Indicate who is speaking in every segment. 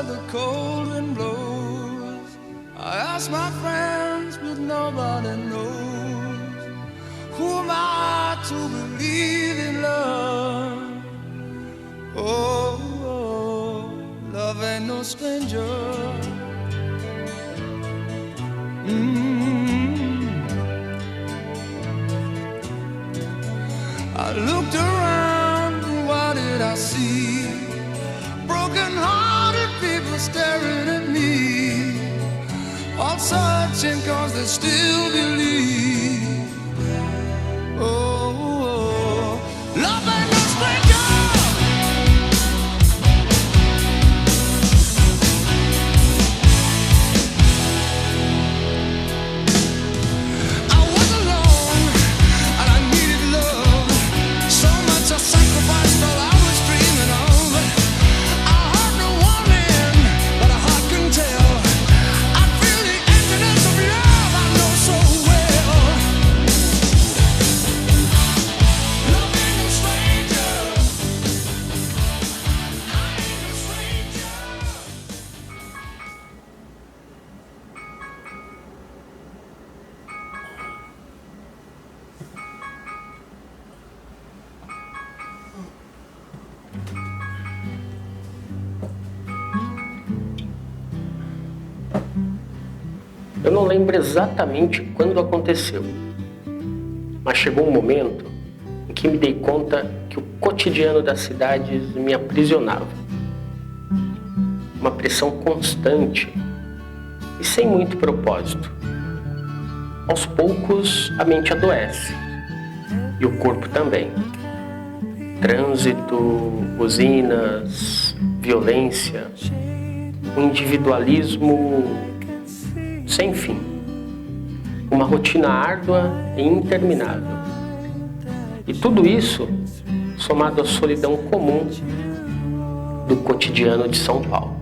Speaker 1: where the cold wind blows. I ask my friends, but nobody knows. Who am I to believe in love? Oh, love ain't no stranger. I looked around, and what did I see? Broken-hearted people staring at me, all searching 'cause they still believe. Oh, love ain't no stranger.
Speaker 2: Eu não lembro exatamente quando aconteceu, mas chegou um momento em que me dei conta que o cotidiano das cidades me aprisionava. Uma pressão constante e sem muito propósito. Aos poucos a mente adoece e o corpo também. Trânsito, buzinas, violência, um individualismo sem fim, uma rotina árdua e interminável. E tudo isso somado à solidão comum do cotidiano de São Paulo.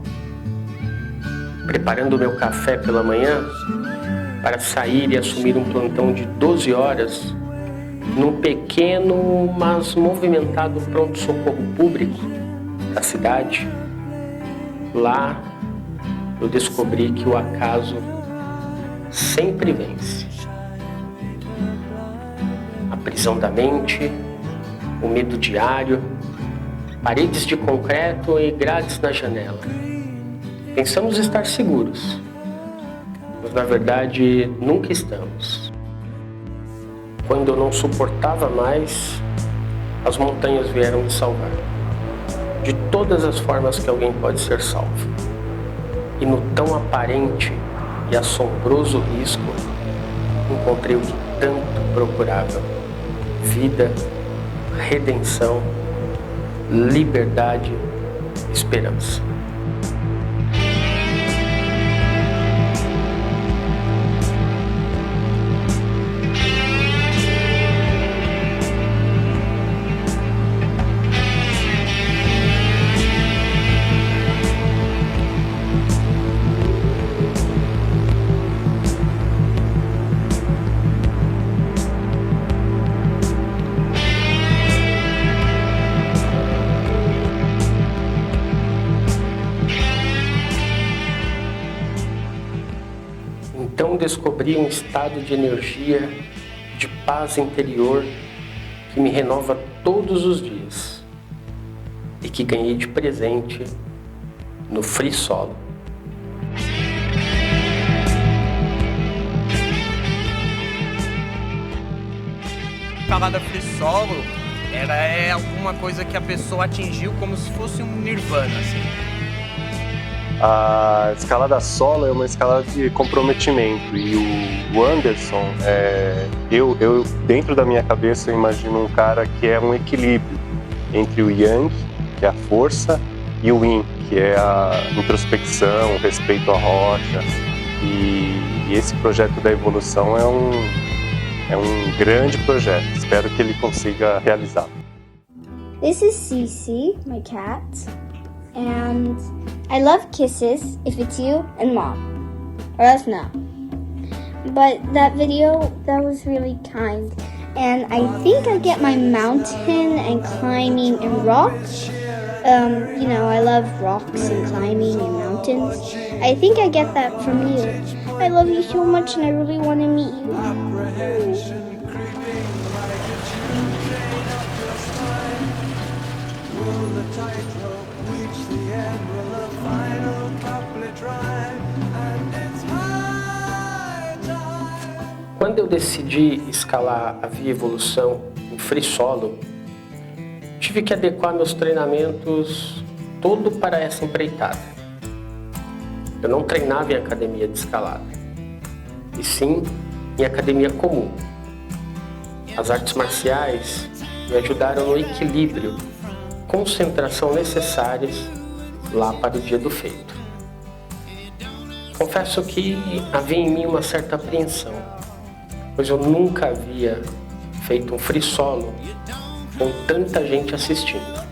Speaker 2: Preparando meu café pela manhã para sair e assumir um plantão de 12 horas num pequeno, mas movimentado pronto-socorro público da cidade, lá eu descobri que o acaso sempre vence. A prisão da mente, o medo diário, paredes de concreto e grades na janela. Pensamos estar seguros, mas na verdade nunca estamos. Quando eu não suportava mais, as montanhas vieram me salvar. De todas as formas que alguém pode ser salvo. E no tão aparente e assombroso risco, encontrei o que tanto procurava: vida, redenção, liberdade, esperança. Então descobri um estado de energia, de paz interior que me renova todos os dias e que ganhei de presente no Free Solo.
Speaker 3: Escalada Free Solo é alguma coisa que a pessoa atingiu como se fosse um nirvana, assim.
Speaker 4: A escalada solo é uma escalada de comprometimento e o Anderson, eu dentro da minha cabeça eu imagino um cara que é um equilíbrio entre o Yang, que é a força, e o Yin, que é a introspecção, o respeito à rocha. E esse projeto da evolução é um grande projeto. Espero que ele consiga realizar.
Speaker 5: This is Cece, my cat, and I love kisses if it's you and Mom, or else no. But that video, that was really kind. And I think I get my mountain and climbing and rock I love rocks and climbing and mountains. I think I get that from you. I love you so much and I really want to meet you.
Speaker 2: Quando eu decidi escalar a Via Evolução em free solo, tive que adequar meus treinamentos todo para essa empreitada. Eu não treinava em academia de escalada, e sim em academia comum. As artes marciais me ajudaram no equilíbrio, concentração necessárias lá para o dia do feito. Confesso que havia em mim uma certa apreensão, pois eu nunca havia feito um free solo com tanta gente assistindo.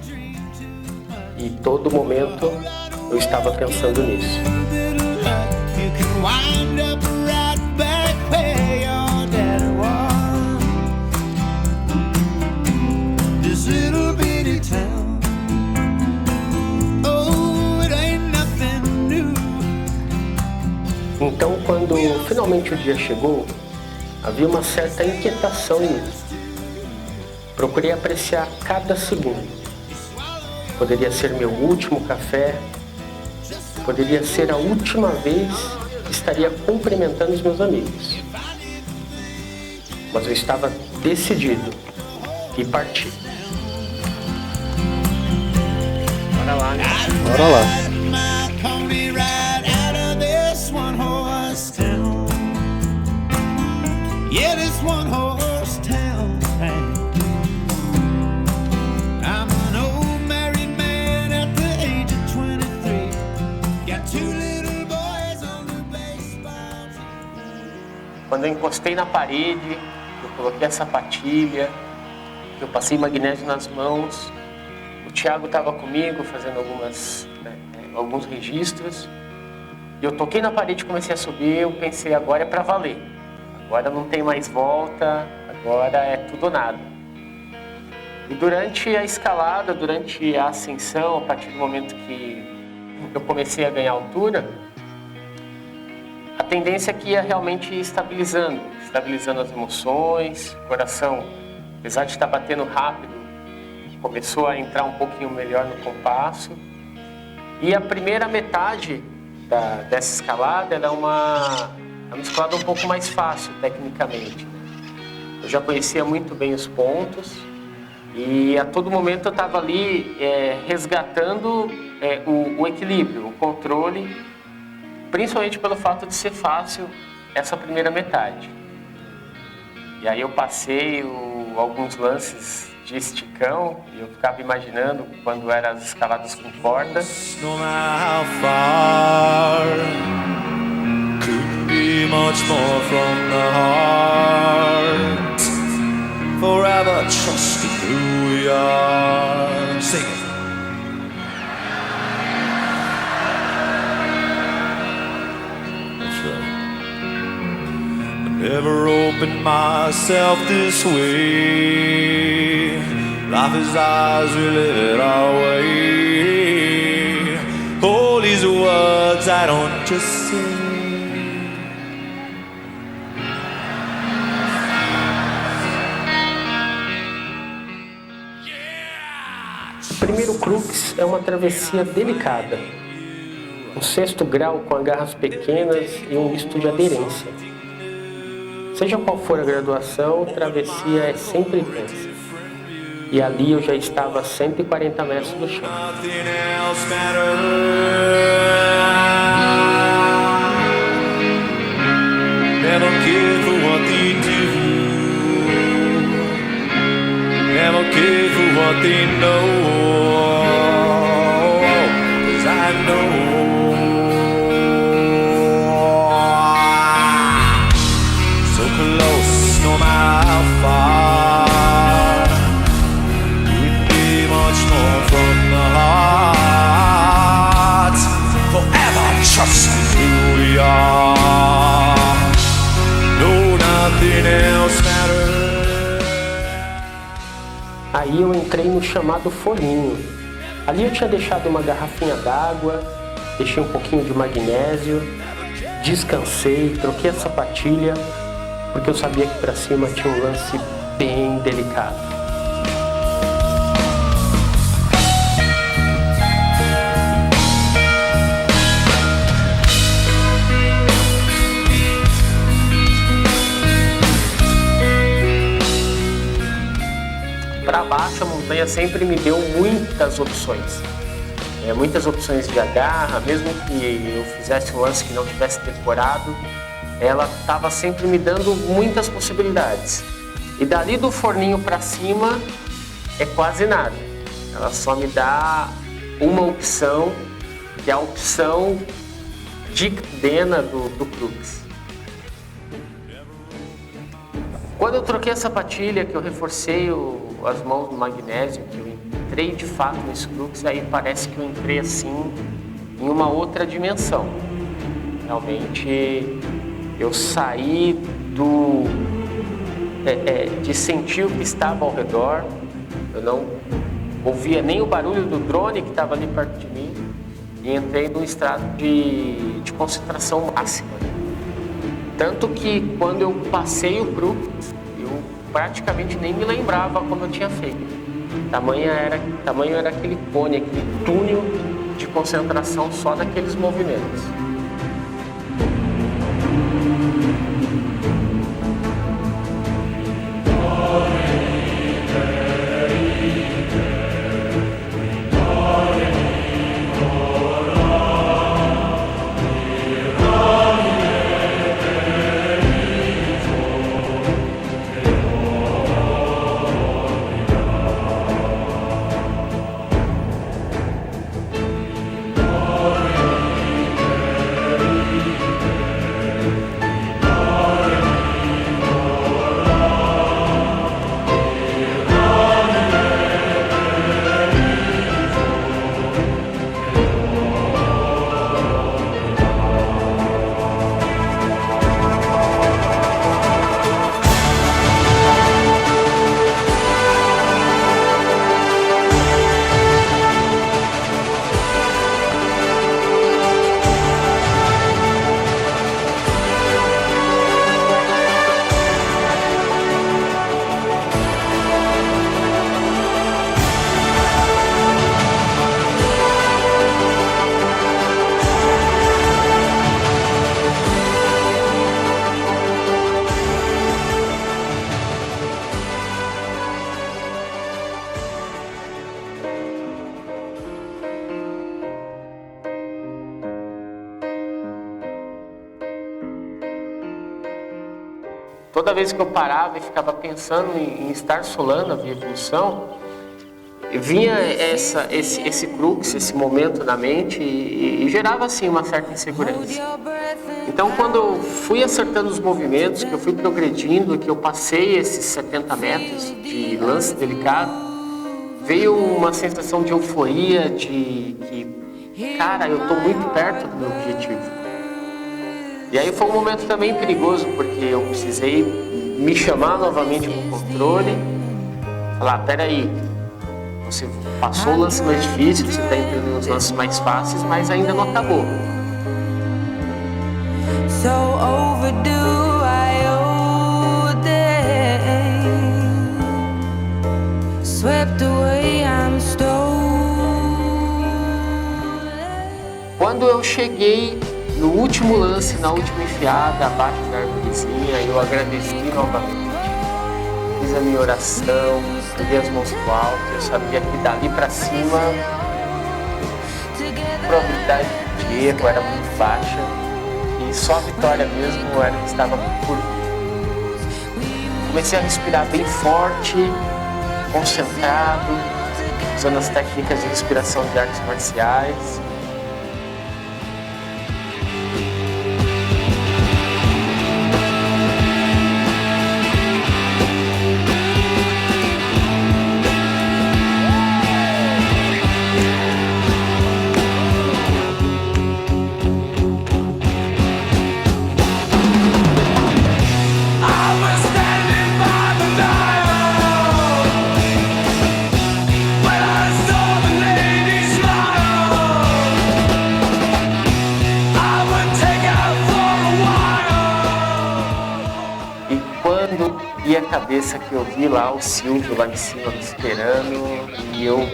Speaker 2: E todo momento eu estava pensando nisso. Então, quando finalmente o dia chegou, havia uma certa inquietação em mim. Procurei apreciar cada segundo. Poderia ser meu último café, poderia ser a última vez que estaria cumprimentando os meus amigos. Mas eu estava decidido e parti.
Speaker 3: Bora lá, né?
Speaker 4: Bora lá.
Speaker 1: Yeah, this one horse town. I'm an old married man at the age of 23. Got 2 little boys on the baseball team.
Speaker 2: Quando eu encostei na parede, eu coloquei a sapatilha, eu passei magnésio nas mãos, o Thiago estava comigo fazendo alguns registros, e eu toquei na parede e comecei a subir. Eu pensei, agora é para valer. Agora não tem mais volta, agora é tudo ou nada. E durante a escalada, durante a ascensão, a partir do momento que eu comecei a ganhar altura, a tendência é que ia realmente estabilizando as emoções, o coração, apesar de estar batendo rápido, começou a entrar um pouquinho melhor no compasso. E a primeira metade dessa escalada era uma escalada um pouco mais fácil tecnicamente. Eu já conhecia muito bem os pontos e a todo momento eu estava ali resgatando o equilíbrio, o controle, principalmente pelo fato de ser fácil essa primeira metade. E aí eu passei alguns lances de esticão e eu ficava imaginando quando eram as escaladas com corda.
Speaker 1: No matter how far, couldn't be much more from the heart. Forever trusting who we are. Sing it. That's right. I never opened myself this way. Life is ours, we live it our way. All these words I don't just say.
Speaker 2: O primeiro crux é uma travessia delicada. Um 6º grau com agarras pequenas e um misto de aderência. Seja qual for a graduação, a travessia é sempre intensa. E ali eu já estava a 140 metros do chão. Aí eu entrei no chamado forninho, Ali eu tinha deixado uma garrafinha d'água, deixei um pouquinho de magnésio, descansei, troquei a sapatilha, porque eu sabia que para cima tinha um lance bem delicado. Para baixo, a montanha sempre me deu muitas opções. Muitas opções de agarra, mesmo que eu fizesse um lance que não tivesse decorado, ela estava sempre me dando muitas possibilidades. E dali do forninho para cima é quase nada. Ela só me dá uma opção, que é a opção de cadena do crux. Quando eu troquei a sapatilha, que eu reforcei as mãos no magnésio, que eu entrei de fato nesse crux, aí parece que eu entrei assim em uma outra dimensão. Realmente eu saí de sentir o que estava ao redor, eu não ouvia nem o barulho do drone que estava ali perto de mim e entrei num estado de concentração máxima. Tanto que quando eu passei o crux, eu praticamente nem me lembrava como eu tinha feito. Tamanho era aquele cone, aquele túnel de concentração só naqueles movimentos. Toda vez que eu parava e ficava pensando em estar solando a minha evolução, vinha esse crux, esse momento na mente e gerava assim uma certa insegurança. Então quando eu fui acertando os movimentos, que eu fui progredindo, que eu passei esses 70 metros de lance delicado, veio uma sensação de euforia, de que, cara, eu estou muito perto do meu objetivo. E aí foi um momento também perigoso, porque eu precisei me chamar novamente no controle, falar, peraí, você passou o lance mais difícil, você está entrando nos lances mais fáceis, mas ainda não acabou.
Speaker 6: So overdue, I owe them. Swept away, I'm stolen.
Speaker 2: Quando eu cheguei no último lance, na última enfiada, abaixo da árvorezinha, eu agradeci novamente. Fiz a minha oração, peguei as mãos pro alto, eu sabia que dali pra cima a probabilidade de erro era muito baixa e só a vitória mesmo era que estava por vir. Comecei a respirar bem forte, concentrado, usando as técnicas de respiração de artes marciais.
Speaker 1: When I saw the ladies
Speaker 2: cabeça que eu vi lá o Silvio lá em cima me esperando e eu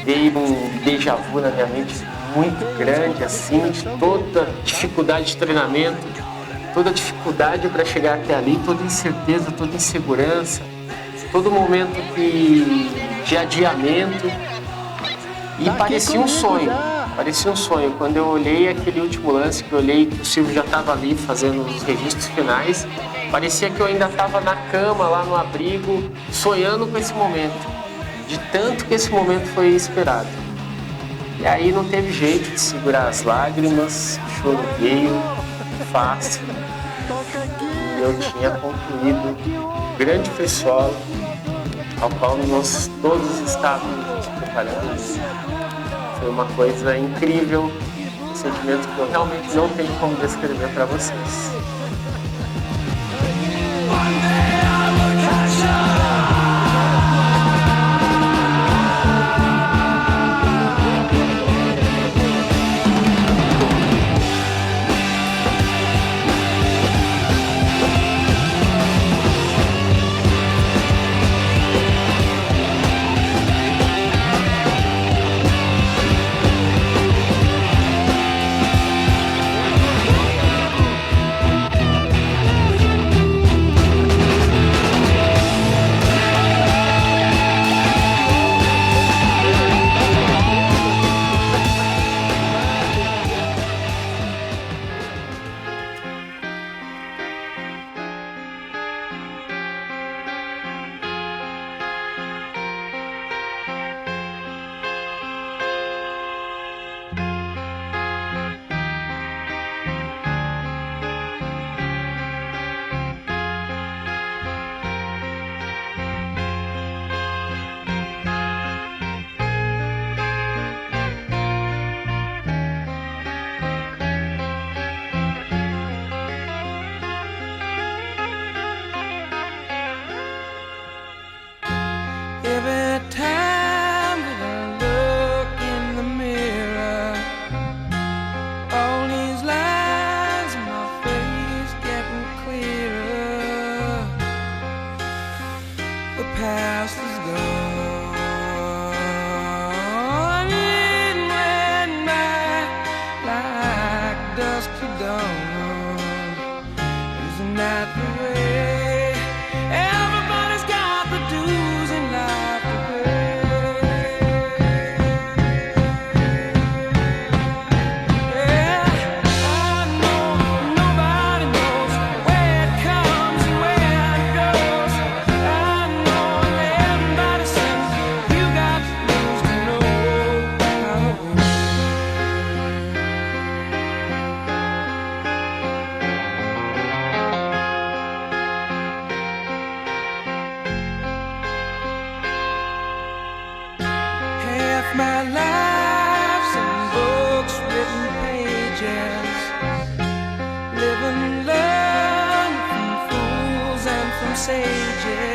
Speaker 2: dei um déjà vu na minha mente muito grande, assim, de toda dificuldade de treinamento, toda dificuldade para chegar até ali, toda incerteza, toda insegurança, todo momento de adiamento. E parecia um sonho. Parecia um sonho. Quando eu olhei aquele último lance, que eu olhei que o Silvio já estava ali fazendo os registros finais, parecia que eu ainda estava na cama, lá no abrigo, sonhando com esse momento. De tanto que esse momento foi esperado. E aí não teve jeito de segurar as lágrimas, o choro veio, fácil. E eu tinha concluído o grande free solo ao qual nós todos estávamos nos preparando. Foi uma coisa incrível, um sentimento que eu realmente não tenho como descrever para vocês.
Speaker 6: Every time that I look in the mirror, all these lines in my face getting clearer. The past is gone, it went by like dusk to dawn. Isn't that the way? Everybody's got the dues in life to pay. Yeah, I know nobody knows where it comes and where it goes. I know everybody says you got the dues to know. Half my life's in books, written pages. Live and learn from fools and from sages.